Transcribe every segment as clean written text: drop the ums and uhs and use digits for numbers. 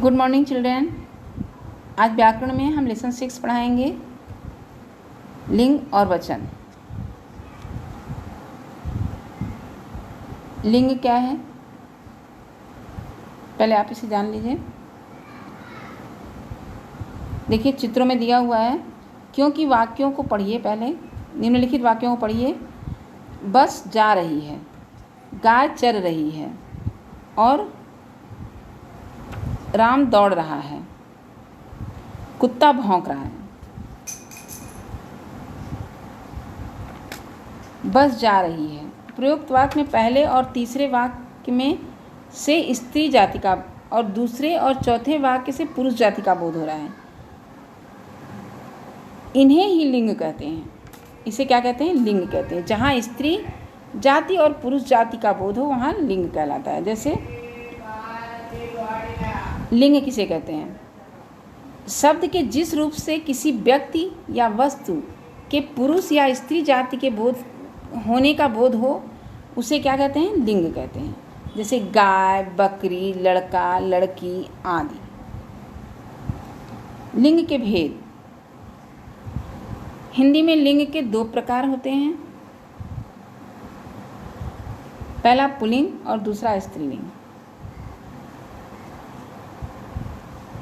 Good morning children. आज व्याकरण में हम लेसन 6 पढ़ाएंगे, लिंग और वचन। लिंग क्या है, पहले आप इसे जान लीजिए। देखिए चित्रों में दिया हुआ है, क्योंकि वाक्यों को पढ़िए। पहले निम्नलिखित वाक्यों को पढ़िए। बस जा रही है, गाय चर रही है और राम दौड़ रहा है, कुत्ता भौंक रहा है। बस जा रही है। प्रयुक्त वाक्य में पहले और तीसरे वाक्य में से स्त्री जाति का और दूसरे और चौथे वाक्य से पुरुष जाति का बोध हो रहा है। इन्हें ही लिंग कहते हैं। इसे क्या कहते हैं? लिंग कहते हैं। जहाँ स्त्री जाति और पुरुष जाति का बोध हो वहाँ लिंग कहलाता है। जैसे लिंग किसे कहते हैं? शब्द के जिस रूप से किसी व्यक्ति या वस्तु के पुरुष या स्त्री जाति के बोध होने का बोध हो उसे क्या कहते हैं? लिंग कहते हैं। जैसे गाय, बकरी, लड़का, लड़की आदि। लिंग के भेद। हिंदी में लिंग के 2 प्रकार होते हैं, पहला पुल्लिंग और दूसरा स्त्रीलिंग।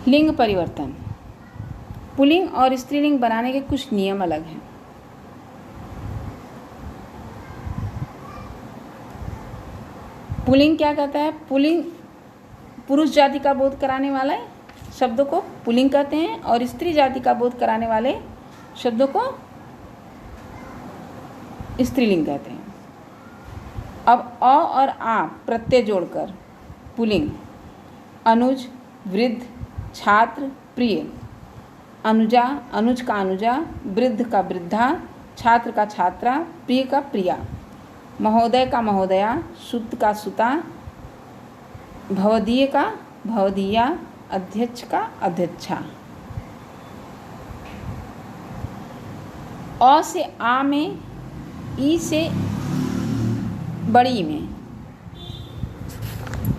लिंग परिवर्तन। पुल्लिंग और स्त्रीलिंग बनाने के कुछ नियम अलग हैं। पुल्लिंग क्या कहता है? पुल्लिंग पुरुष जाति का बोध कराने वाले शब्दों को पुल्लिंग कहते हैं और स्त्री जाति का बोध कराने वाले शब्दों को स्त्रीलिंग कहते हैं। अब अ और आ प्रत्यय जोड़कर पुल्लिंग। अनुज, वृद्ध, छात्र, प्रिय। अनुजा, अनुज का अनुजा, वृद्ध का वृद्धा, छात्र का छात्रा, प्रिय का प्रिया। महोदय का महोदया, सुत का सुता, भवदीय का भवदीया, अध्यक्ष का अध्यक्षा। अ से आ में, ई से बड़ी में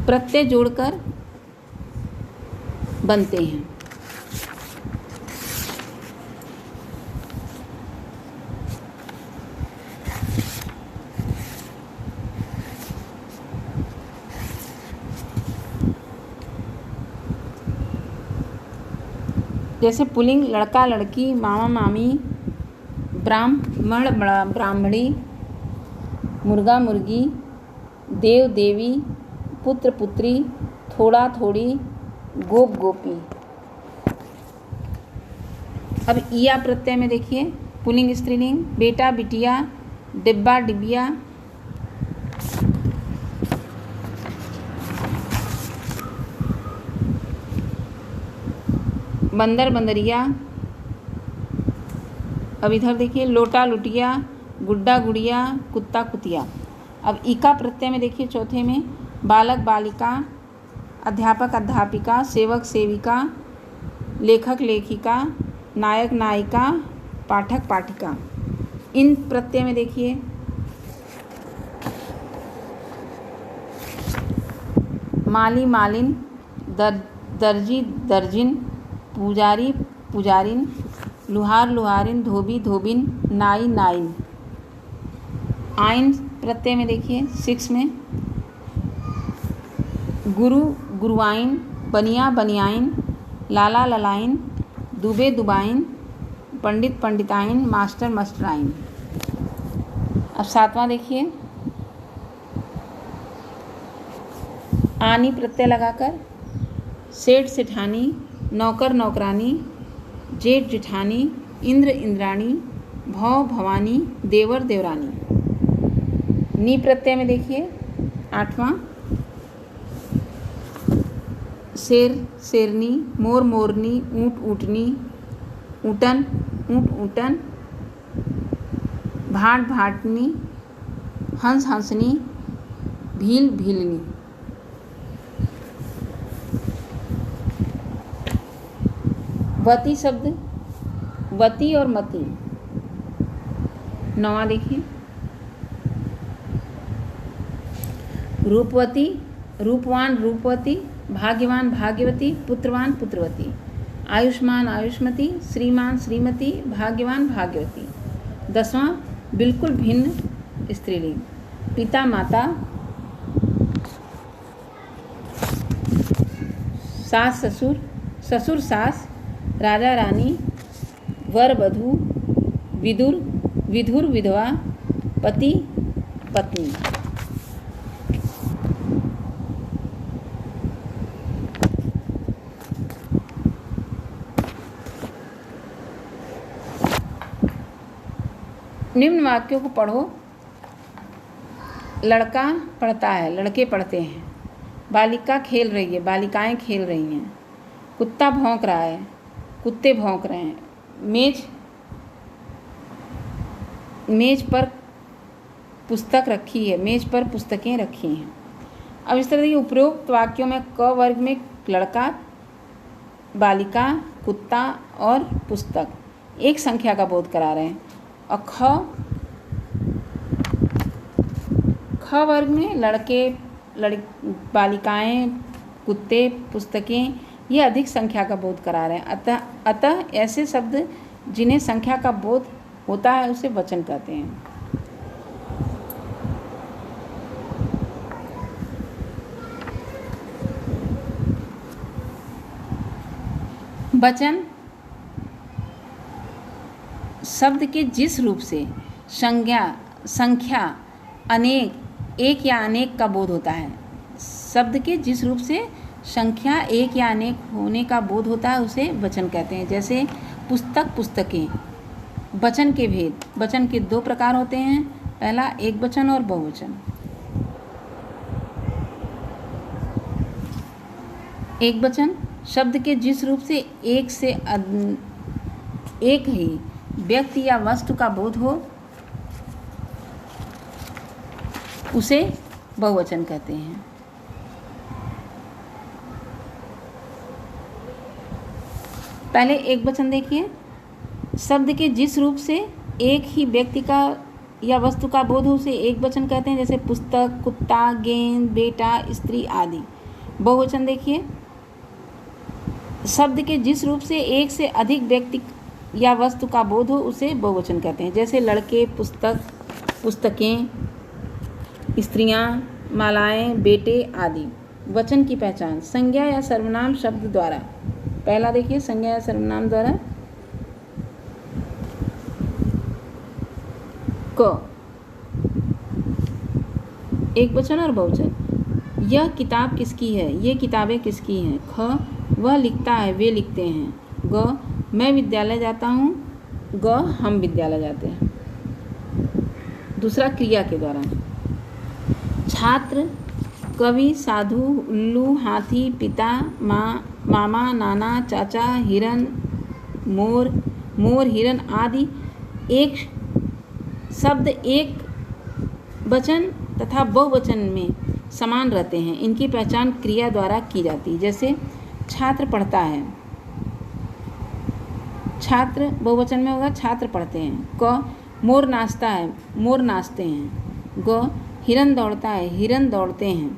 प्रत्यय जोड़कर बनते हैं। जैसे पुल्लिंग लड़का लड़की, मामा मामी, ब्राह्मण ब्राह्मणी, मुर्गा मुर्गी, देव देवी, पुत्र पुत्री, थोड़ा थोड़ी, गोप गोपी। अब ईया प्रत्यय में देखिए पुल्लिंग स्त्रीलिंग। बेटा बिटिया, डिब्बा डिबिया, बंदर बंदरिया। अब इधर देखिए लोटा लुटिया, गुड्डा गुड़िया, कुत्ता कुतिया। अब इका प्रत्यय में देखिए चौथे में बालक बालिका, अध्यापक अध्यापिका, सेवक सेविका, लेखक लेखिका, नायक नायिका, पाठक पाठिका। इन प्रत्यय में देखिए माली मालिन, दर्जी दर्जिन, पुजारी पुजारिन, लुहार लुहारिन, धोबी धोबिन, नाई नाइन। आइन प्रत्यय में देखिए 6 में गुरु गुरुआइन, बनिया बनियाइन, लाला ललाइन, दुबे दुबाइन, पंडित पंडिताइन, मास्टर मास्टराइन। अब 7वां देखिए आनी प्रत्यय लगाकर सेठ सेठानी, नौकर नौकरानी, जेठ जेठानी, इंद्र इंद्राणी, भव भवानी, देवर देवरानी। नी प्रत्यय में देखिए 8वां शेर शेरनी, मोर मोरनी, ऊँट ऊँटनी, ऊँटन ऊँट ऊँटन, भाट भाटनी, हंस हंसनी, भील भीलनी। वती शब्द वती और मती। 9वां देखिए रूपवती, रूपवान रूपवती, भाग्यवान भाग्यवती, पुत्रवान पुत्रवती। आयुष्मान आयुष्मती, श्रीमान श्रीमती, भाग्यवान भाग्यवती। 10वां बिल्कुल भिन्न स्त्रीलिंग, पिता माता, सास ससुर, ससुर सास, राजा रानी, वर वधू, विदुर विधुर विधवा, पति पत्नी। निम्न वाक्यों को पढ़ो। लड़का पढ़ता है, लड़के पढ़ते हैं। बालिका खेल रही है, बालिकाएं खेल रही हैं। कुत्ता भौंक रहा है, कुत्ते भौंक रहे हैं। मेज पर पुस्तक रखी है, मेज पर पुस्तकें रखी हैं। अब इस तरह के उपरोक्त वाक्यों में क वर्ग में लड़का, बालिका, कुत्ता और पुस्तक एक संख्या का बोध करा रहे हैं, और ख वर्ग में लड़के, बालिकाएं, कुत्ते, पुस्तकें ये अधिक संख्या का बोध करा रहे हैं। अतः ऐसे शब्द जिन्हें संख्या का बोध होता है उसे वचन कहते हैं। वचन शब्द के जिस रूप से संख्या अनेक, एक या अनेक का बोध होता है। शब्द के जिस रूप से संख्या एक या अनेक होने का बोध होता है उसे वचन कहते हैं। जैसे पुस्तक, पुस्तकें। वचन के भेद। वचन के 2 प्रकार होते हैं, पहला एक वचन और बहुवचन। एक वचन शब्द के जिस रूप से एक ही व्यक्ति या वस्तु का बोध हो उसे बहुवचन कहते हैं। पहले एक वचन देखिए। शब्द के जिस रूप से एक ही व्यक्ति का या वस्तु का बोध हो उसे एक वचन कहते हैं। जैसे पुस्तक, कुत्ता, गेंद, बेटा, स्त्री आदि। बहुवचन देखिए। शब्द के जिस रूप से एक से अधिक व्यक्ति या वस्तु का बोध हो उसे बहुवचन कहते हैं। जैसे लड़के, पुस्तक, पुस्तकें, स्त्रियां, मालाएं, बेटे आदि। वचन की पहचान संज्ञा या सर्वनाम शब्द द्वारा। पहला देखिए, संज्ञा या सर्वनाम द्वारा। क एक वचन और बहुवचन। यह किताब किसकी है, ये किताबें किसकी हैं। ख वह लिखता है, वे लिखते हैं। ग मैं विद्यालय जाता हूँ, ग हम विद्यालय जाते हैं। दूसरा क्रिया के द्वारा। छात्र, कवि, साधु, उल्लू, हाथी, पिता, माँ, मामा, नाना, चाचा, हिरन, मोर, हिरन आदि। एक शब्द एक वचन तथा बहुवचन में समान रहते हैं। इनकी पहचान क्रिया द्वारा की जाती है। जैसे छात्र पढ़ता है, छात्र बहुवचन में होगा, छात्र पढ़ते हैं। क मोर नाचता है, मोर नाचते हैं। ग हिरन दौड़ता है, हिरन दौड़ते हैं।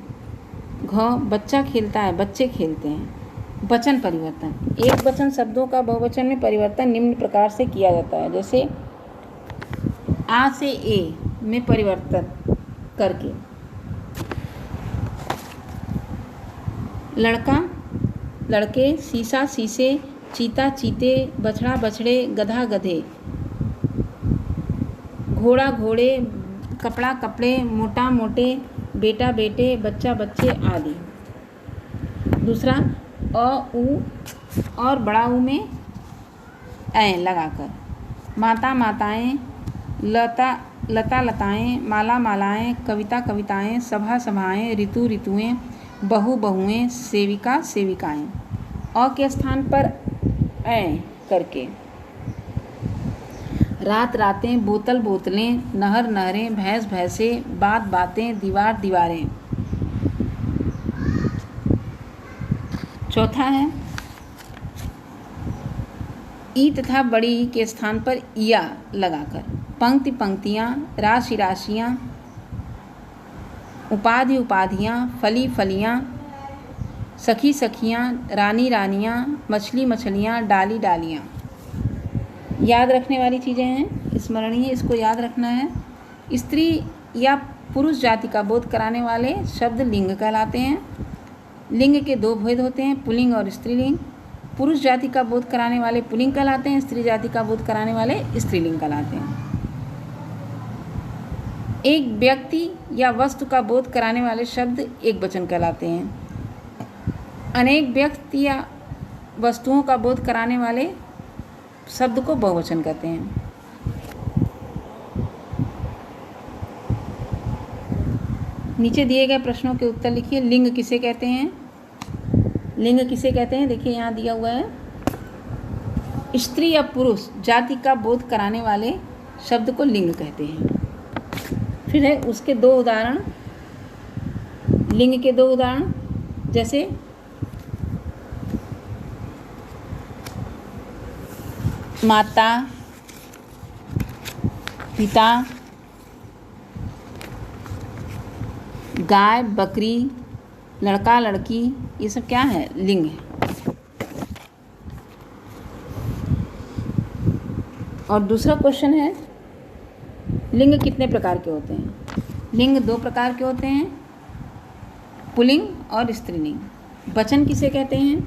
घ बच्चा खेलता है, बच्चे खेलते हैं। वचन परिवर्तन। एक वचन शब्दों का बहुवचन में परिवर्तन निम्न प्रकार से किया जाता है। जैसे आ से ए में परिवर्तन करके। लड़का, लड़के, शीशा, शीशे, चीता, चीते, बछड़ा, बछड़े, गधा, गधे। घोड़ा, घोड़े, कपड़ा, कपड़े, मोटा, मोटे, बेटा, बेटे, बच्चा, बच्चे आदि। दूसरा अ, उ और बड़ा ऊ में ऐ लगाकर। माता, माताएं, लता, लताएं, माला, मालाएं, कविता, कविताएं, सभा, सभाएं, ऋतु, ऋतुएं, बहु, बहुएं, सेविका, सेविकाएं। अ के स्थान पर ऐ करके। रात, रातें, बोतल, बोतलें, नहर, नहरें, भैंस, भैंसें, बात, बातें, दीवार, दीवारें। चौथा है ई तथा बड़ी ई के स्थान पर इया लगाकर। पंक्ति, पंक्तियाँ, राशि, राशियाँ, उपाधि, उपाधियाँ, फली, फलियाँ, सखी सखियाँ, रानी रानियाँ, मछली मछलियाँ, डाली डालियाँ। याद रखने वाली चीज़ें हैं, स्मरणीय, इसको याद रखना है। स्त्री या पुरुष जाति का बोध कराने वाले शब्द लिंग कहलाते हैं। लिंग के दो भेद होते हैं, पुल्लिंग और स्त्रीलिंग। पुरुष जाति का बोध कराने वाले पुल्लिंग कहलाते हैं, स्त्री जाति का बोध कराने वाले स्त्रीलिंग कहलाते हैं। एक व्यक्ति या वस्तु का बोध कराने वाले शब्द एक वचन कहलाते हैं। अनेक व्यक्ति या वस्तुओं का बोध कराने वाले शब्द को बहुवचन कहते हैं। नीचे दिए गए प्रश्नों के उत्तर लिखिए। लिंग किसे कहते हैं? लिंग किसे कहते हैं? देखिए यहाँ दिया हुआ है। स्त्री या पुरुष जाति का बोध कराने वाले शब्द को लिंग कहते हैं। फिर है उसके दो उदाहरण, लिंग के दो उदाहरण, जैसे माता, पिता, गाय, बकरी, लड़का, लड़की, ये सब क्या है? लिंग है। और दूसरा क्वेश्चन है, लिंग कितने प्रकार के होते हैं? लिंग दो प्रकार के होते हैं, पुल्लिंग और स्त्रीलिंग। वचन किसे कहते हैं?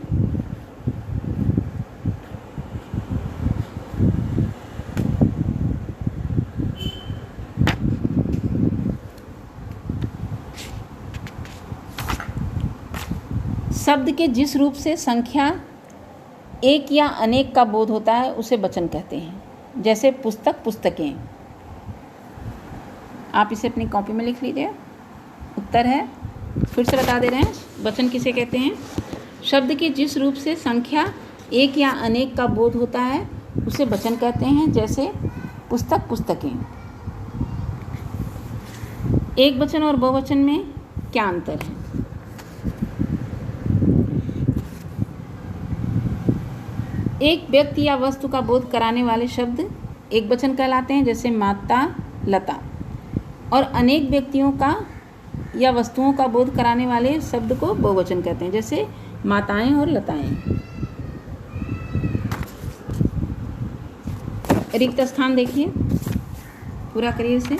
शब्द के जिस रूप से संख्या एक या अनेक का बोध होता है उसे वचन कहते हैं। जैसे पुस्तक, पुस्तकें। आप इसे अपनी कॉपी में लिख लीजिए। उत्तर है, फिर से बता दे रहे हैं, वचन किसे कहते हैं? शब्द के जिस रूप से संख्या एक या अनेक का बोध होता है उसे वचन कहते हैं। जैसे पुस्तक, पुस्तकें। एक वचन और बहुवचन में क्या अंतर है? एक व्यक्ति या वस्तु का बोध कराने वाले शब्द एक वचन कहलाते हैं, जैसे माता, लता। और अनेक व्यक्तियों का या वस्तुओं का बोध कराने वाले शब्द को बहुवचन कहते हैं, जैसे माताएं और लताएं। रिक्त स्थान देखिए, पूरा करिए इसे।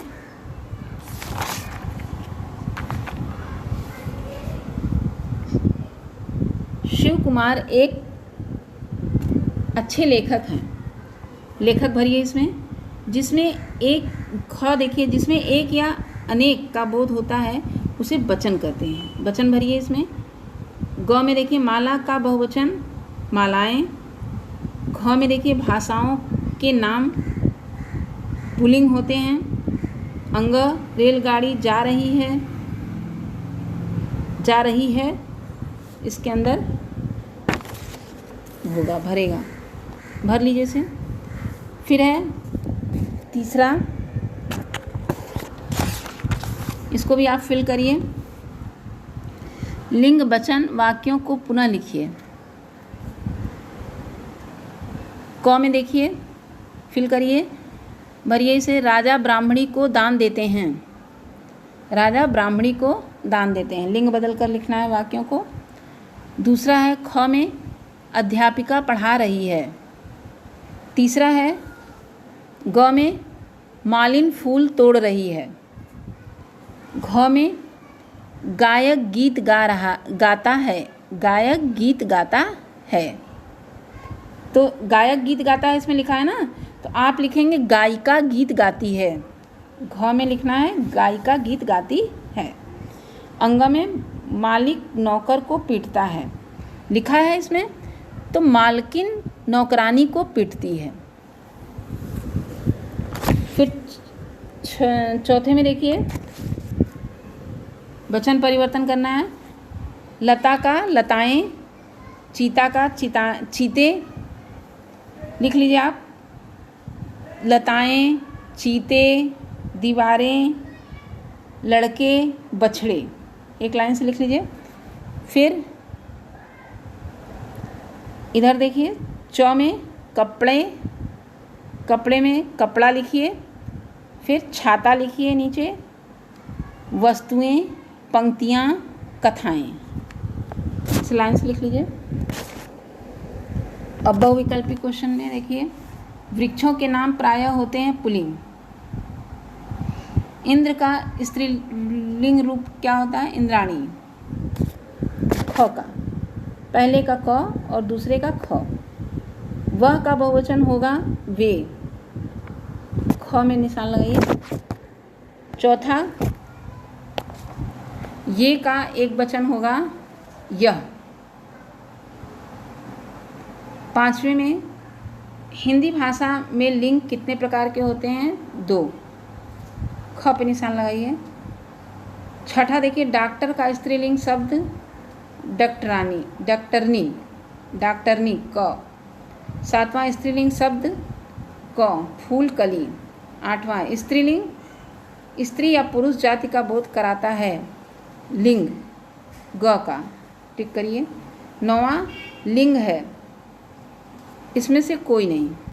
शिव कुमार एक अच्छे लेखक हैं। लेखक भरिए इसमें, जिसमें एक ख देखिए, जिसमें एक या अनेक का बोध होता है उसे वचन कहते हैं। वचन भरिए इसमें। ग में देखिए माला का बहुवचन मालाएं। घ में देखिए भाषाओं के नाम पुल्लिंग होते हैं। अंग रेलगाड़ी जा रही है, जा रही है, इसके अंदर होगा, भरेगा, भर लीजिए इसे। फिर है तीसरा, इसको भी आप फिल करिए। लिंग वचन वाक्यों को पुनः लिखिए। क में देखिए, फिल करिए, भरिए इसे। राजा ब्राह्मणी को दान देते हैं। राजा ब्राह्मणी को दान देते हैं। लिंग बदल कर लिखना है वाक्यों को। दूसरा है ख में अध्यापिका पढ़ा रही है। तीसरा है ग में मालिन फूल तोड़ रही है। घ में गायक गीत गाता है। गायक गीत गाता है। तो गायक गीत गाता है इसमें लिखा है ना, तो आप लिखेंगे गायिका गीत गाती है। घ में लिखना है गायिका गीत गाती है। अंग में मालिक नौकर को पीटता है, लिखा है इसमें, तो मालकिन नौकरानी को पीटती है। फिर चौथे में देखिए, वचन परिवर्तन करना है। लता का लताएं, चीता का चीते, लिख लीजिए आप। लताएं, चीते, दीवारें, लड़के, बछड़े, एक लाइन से लिख लीजिए। फिर इधर देखिए, चौ में कपड़े, कपड़े में कपड़ा लिखिए। फिर छाता लिखिए नीचे। वस्तुएं, पंक्तियाँ, कथाएं, इस लाइन से लिख लीजिए। अब बहुविकल्पी क्वेश्चन में देखिए, वृक्षों के नाम प्रायः होते हैं पुल्लिंग। इंद्र का स्त्रीलिंग रूप क्या होता है? इंद्राणी। ख का, पहले का क और दूसरे का ख। वह का बहुवचन होगा वे, ख में निशान लगाइए। चौथा, ये का एक वचन होगा यह। पांचवें में, हिंदी भाषा में लिंग कितने प्रकार के होते हैं? 2, ख पे निशान लगाइए। छठा देखिए, डॉक्टर का स्त्रीलिंग शब्द डॉक्टरानी, डॉक्टरनी, डॉक्टरनी क। सातवां स्त्रीलिंग शब्द क, फूल कली। आठवां स्त्रीलिंग स्त्री या पुरुष जाति का बोध कराता है, लिंग ग का, टिक करिए। नौवां लिंग है, इसमें से कोई नहीं।